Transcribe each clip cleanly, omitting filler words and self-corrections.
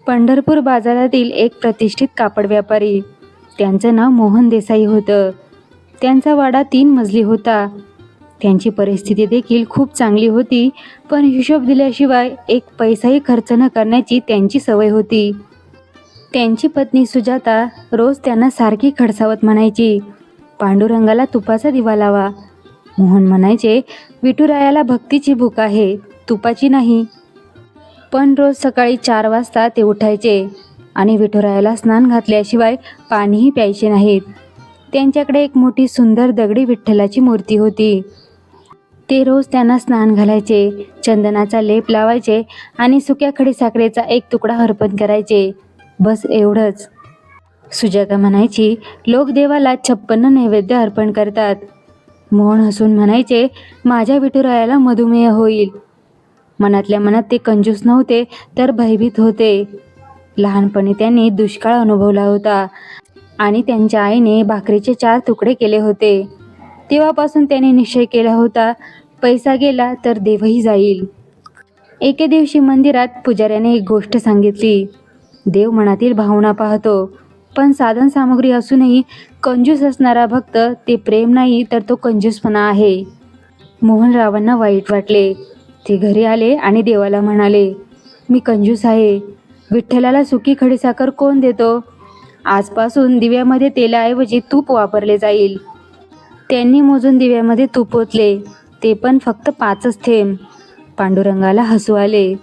पंढरपूर बाजारातील एक प्रतिष्ठित कापड व्यापारी, त्यांचं नाव मोहन देसाई होतं. त्यांचा वाडा 3 मजली होता. त्यांची परिस्थिती देखील खूप चांगली होती, पण हिशोब दिल्याशिवाय एक पैसाही खर्च न करण्याची त्यांची सवय होती. त्यांची पत्नी सुजाता रोज त्यांना सारखी खडसावत म्हणायची, पांडुरंगाला तुपाचा दिवा लावा. मोहन म्हणायचे, विठुरायाला भक्तीची भूक आहे, तुपाची नाही. पण रोज सकाळी 4 वाजता ते उठायचे आणि विठुरायाला स्नान घातल्याशिवाय पाणीही प्यायचे नाहीत. त्यांच्याकडे एक मोठी सुंदर दगडी विठ्ठलाची मूर्ती होती. ते रोज त्यांना स्नान घालायचे, चंदनाचा लेप लावायचे आणि सुक्या खडीसाखरेचा एक तुकडा अर्पण करायचे. बस एवढंच. सुजाता म्हणायची, लोक देवाला 56 नैवेद्य अर्पण करतात. मोहन हसून म्हणायचे, माझ्या विठुरायाला मधुमेह होईल. मनातल्या मनात ते कंजूस नव्हते तर भयभीत होते. लहानपणी त्यांनी दुष्काळ अनुभवला होता आणि त्यांच्या आईने भाकरीचे 4 तुकडे केले होते. तेव्हापासून त्यांनी निश्चय केला होता, पैसा गेला तर देवही जाईल. एके दिवशी मंदिरात पुजाऱ्याने एक गोष्ट सांगितली. देव मनातील भावना पाहतो, पण साधन सामग्री असूनही कंजूस असणारा भक्त ते प्रेम नाही तर तो कंजूसपणा आहे. मोहनरावांना वाईट वाटले. ते घरी आले आणि देवाला म्हणाले, मी कंजूस आहे. विठ्ठलाला सुकी खडीसाखर कोण देतो? आजपासून दिव्यामध्ये तेलाऐवजी तूप वापरले जाईल. त्यांनी मोजून दिव्यामध्ये तूप ओतले, ते पण फक्त 5च थेंब. पांडुरंगाला हसू आले.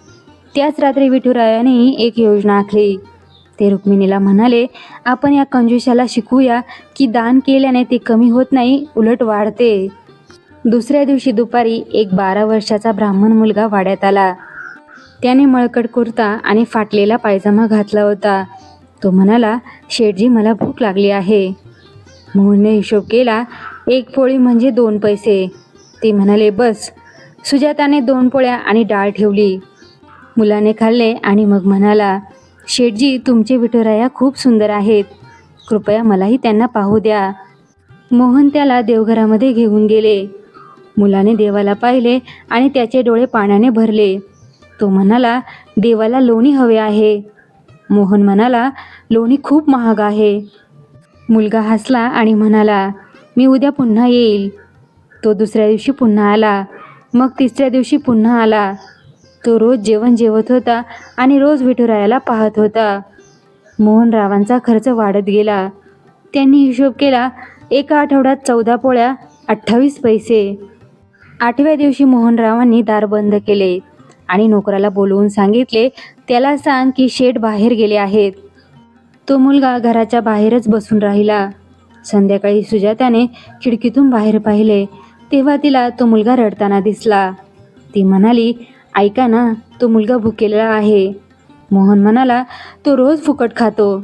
त्याच रात्री विठुरायाने एक योजना आखली. ते रुक्मिणीला म्हणाले, आपण या कंजूशाला शिकवूया की दान केल्याने ते कमी होत नाही, उलट वाढते. दुसऱ्या दिवशी दुपारी एक 12 वर्षाचा ब्राह्मण मुलगा वाड्यात आला. त्याने मळकट कुर्ता आणि फाटलेला पायजामा घातला होता. तो म्हणाला, शेठजी मला भूक लागली आहे. मोहनने हिशोब केला, 1 पोळी म्हणजे 2 पैसे. ते म्हणाले, बस. सुजाताने 2 पोळ्या आणि डाळ ठेवली. मुलाने खाल्ले आणि मग म्हणाला, शेठजी तुमचे विठुराया खूप सुंदर आहेत, कृपया मलाही त्यांना पाहू द्या. मोहन त्याला देवघरामध्ये घेऊन गेले. मुलाने देवाला पाहिले आणि त्याचे डोळे पाण्याने भरले. तो म्हणाला, देवाला लोणी हवे आहे. मोहन म्हणाला, लोणी खूप महाग आहे. मुलगा हसला आणि म्हणाला, मी उद्या पुन्हा येईल. तो दुसऱ्या दिवशी पुन्हा आला. मग तिसऱ्या दिवशी पुन्हा आला. तो रोज जेवण जेवत होता आणि रोज विठुरायाला पाहत होता. मोहनरावांचा खर्च वाढत गेला. त्यांनी हिशोब केला, एका आठवड्यात 14 पोळ्या 28 पैसे. 8व्या दिवशी मोहनरावांनी दार बंद केले आणि नोकराला बोलवून सांगितले, त्याला सांग की शेठ बाहेर गेले आहेत. तो मुलगा घराच्या बाहेरच बसून राहिला. संध्याकाळी सुजाताने खिडकीतून बाहेर पाहिले, तेव्हा तिला तो मुलगा रडताना दिसला. ती म्हणाली, ऐका ना, तो मुलगा भुकेलेला आहे. मोहन म्हणाला, तो रोज फुकट खातो.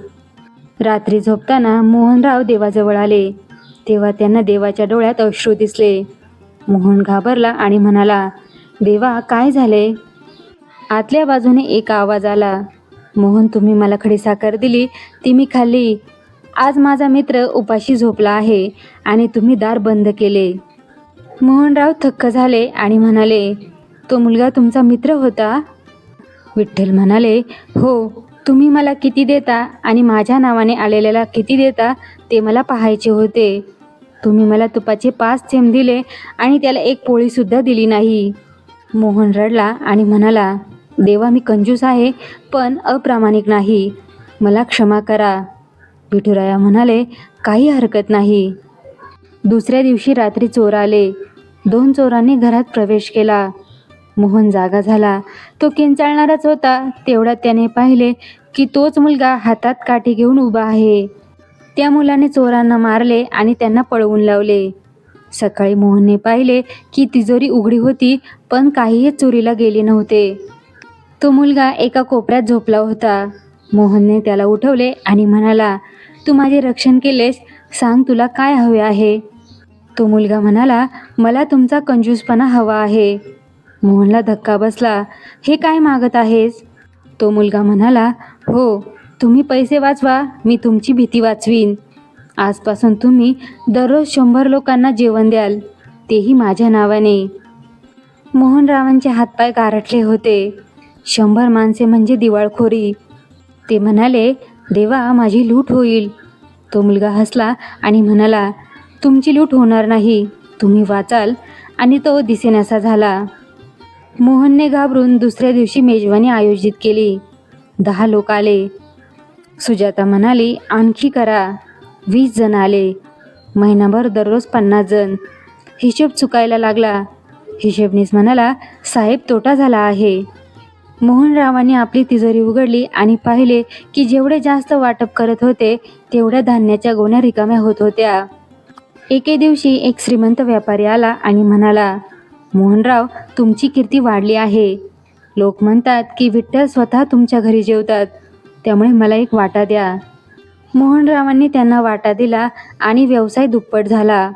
रात्री झोपताना मोहनराव देवाजवळ आले. तेव्हा त्यांना देवाच्या डोळ्यात अश्रू दिसले. मोहन घाबरला आणि म्हणाला, देवा काय झाले? आतल्या बाजूने एक आवाज आला, मोहन तुम्ही मला खडीसाखर दिली, ती मी खाल्ली. आज माझा मित्र उपाशी झोपला आहे आणि तुम्ही दार बंद केले. मोहनराव थक्क झाले आणि म्हणाले, तो मुलगा तुमचा मित्र होता? विठ्ठल म्हणाले, हो. तुम्ही मला किती देता आणि माझ्या नावाने आलेल्याला किती देता ते मला पाहायचे होते. तुम्ही मला तुपाचे 5 थेंब दिले आणि त्याला 1 पोळीसुद्धा दिली नाही. मोहन रडला आणि म्हणाला, देवा मी कंजूस आहे पण अप्रामाणिक नाही, मला क्षमा करा. विठुराया म्हणाले, काही हरकत नाही. दुसऱ्या दिवशी रात्री चोर आले. 2 चोरांनी घरात प्रवेश केला. मोहन जागा झाला. तो किंचाळणारच होता. तेवढ्यात त्याने पाहिले की तोच मुलगा हातात काठी घेऊन उभा आहे. त्या मुलाने चोरांना मारले आणि त्यांना पळवून लावले. सकाळी मोहनने पाहिले की तिजोरी उघडी होती, पण काहीही चोरीला गेले नव्हते. तो मुलगा एका कोपऱ्यात झोपला होता. मोहनने त्याला उठवले आणि म्हणाला, तू माझे रक्षण केलेस, सांग तुला काय हवे आहे? तो मुलगा म्हणाला, मला तुमचा कंजूसपणा हवा आहे. मोहनला धक्का बसला. हे काय मागत आहेस? तो मुलगा म्हणाला, हो, तुम्ही पैसे वाचवा, मी तुमची भीती वाचवीन. आजपासून तुम्ही दररोज 100 लोकांना जेवण द्याल, तेही माझ्या नावाने. मोहनरावांचे हातपाय गारठले होते. 100 माणसे म्हणजे दिवाळखोरी. ते म्हणाले, देवा माझी लूट होईल. तो मुलगा हसला आणि म्हणाला, तुमची लूट होणार नाही, तुम्ही वाचाल. आणि तो दिसेनासा झाला. मोहनने घाबरून दुसऱ्या दिवशी मेजवानी आयोजित केली. 10 लोक आले. सुजाता म्हणाली, आणखी करा. 20 जण आले. महिनाभर दररोज 50 जण. हिशोब चुकायला लागला. हिशोबनीस म्हणाला, साहेब तोटा झाला आहे. मोहनरावांनी आपली तिजोरी उघडली आणि पाहिले की जेवढे जास्त वाटप करत होते तेवढ्या धान्याच्या गोण्या रिकाम्या होत होत्या. एके दिवशी एक श्रीमंत व्यापारी आला आणि म्हणाला, मोहनराव, तुमची कीर्ती वाढली आहे. लोक म्हणतात की विठ्ठल स्वतः तुमच्या घरी जेवतात, त्यामुळे मला एक वाटा द्या. मोहनरावांनी त्यांना वाटा दिला आणि व्यवसाय दुप्पट झाला.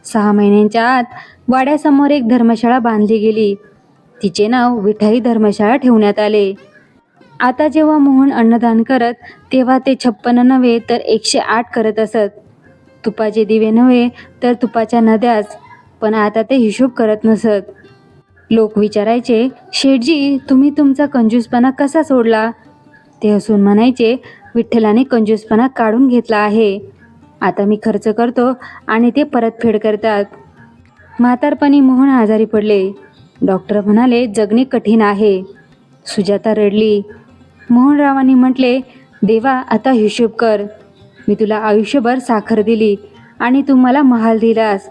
6 महिन्यांच्या आत वाड्यासमोर एक धर्मशाळा बांधली गेली. तिचे नाव विठाई धर्मशाळा ठेवण्यात आले. आता जेव्हा मोहन अन्नदान करत तेव्हा ते 56 नव्हे तर 108 करत असत. तुपाचे दिवे नव्हे तर तुपाच्या नद्याच. पण आता ते हिशोब करत नसत. लोक विचारायचे, शेठजी तुम्ही तुमचा कंजूसपणा कसा सोडला? ते हसून म्हणायचे, विठ्ठलाने कंजूसपणा काढून घेतला आहे. आता मी खर्च करतो आणि ते परतफेड करतात. म्हातारपणी मोहन आजारी पडले. डॉक्टर म्हणाले, जगणे कठीण आहे. सुजाता रडली. मोहनरावांनी म्हटले, देवा आता हिशोब कर. मी तुला आयुष्यभर साखर दिली आणि तू मला महाल दिलास.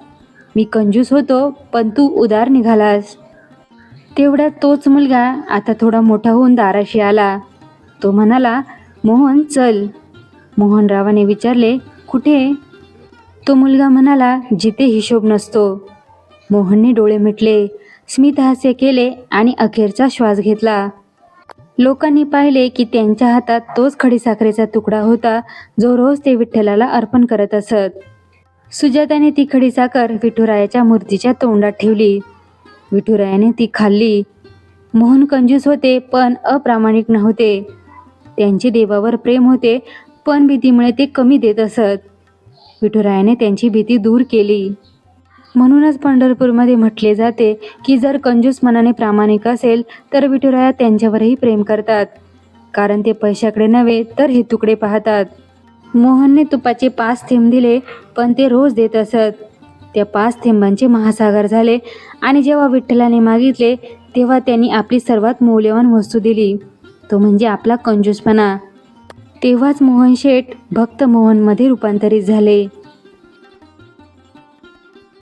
मी कंजूस होतो पण तू उदार निघालास. तेवढ्यात तोच मुलगा आता थोडा मोठा होऊन दाराशी आला. तो म्हणाला, मोहन चल. मोहनरावाने विचारले, कुठे? तो मुलगा म्हणाला, जिथे हिशोब नसतो. मोहनने डोळे मिटले, स्मितहास्य केले आणि अखेरचा श्वास घेतला. लोकांनी पाहिले की त्यांच्या हातात तोच खडीसाखरेचा तुकडा होता जो रोज ते विठ्ठलाला अर्पण करत असत. सुजाताने ती खडीसाखर विठुरायाच्या मूर्तीच्या तोंडात ठेवली. विठुरायाने ती खाल्ली. मोहन कंजूस होते पण अप्रामाणिक नव्हते. त्यांचे देवावर प्रेम होते पण भीतीमुळे ते कमी देत असत. विठुरायाने त्यांची भीती दूर केली. म्हणूनच पंढरपूरमध्ये म्हटले जाते की जर कंजूस मनाने प्रामाणिक असेल तर विठुराया त्यांच्यावरही प्रेम करतात, कारण ते पैशाकडे नव्हे तर हेतूकडे पाहतात. मोहनने तुपाचे 5 थेंब दिले पण ते रोज देत असत. त्या 5 थेंबांचे महासागर झाले आणि जेव्हा विठ्ठलाने मागितले तेव्हा त्यांनी आपली सर्वात मौल्यवान वस्तू दिली, तो म्हणजे आपला कंजूसपणा. तेव्हाच मोहन शेठ भक्त मोहनमध्ये रूपांतरित झाले.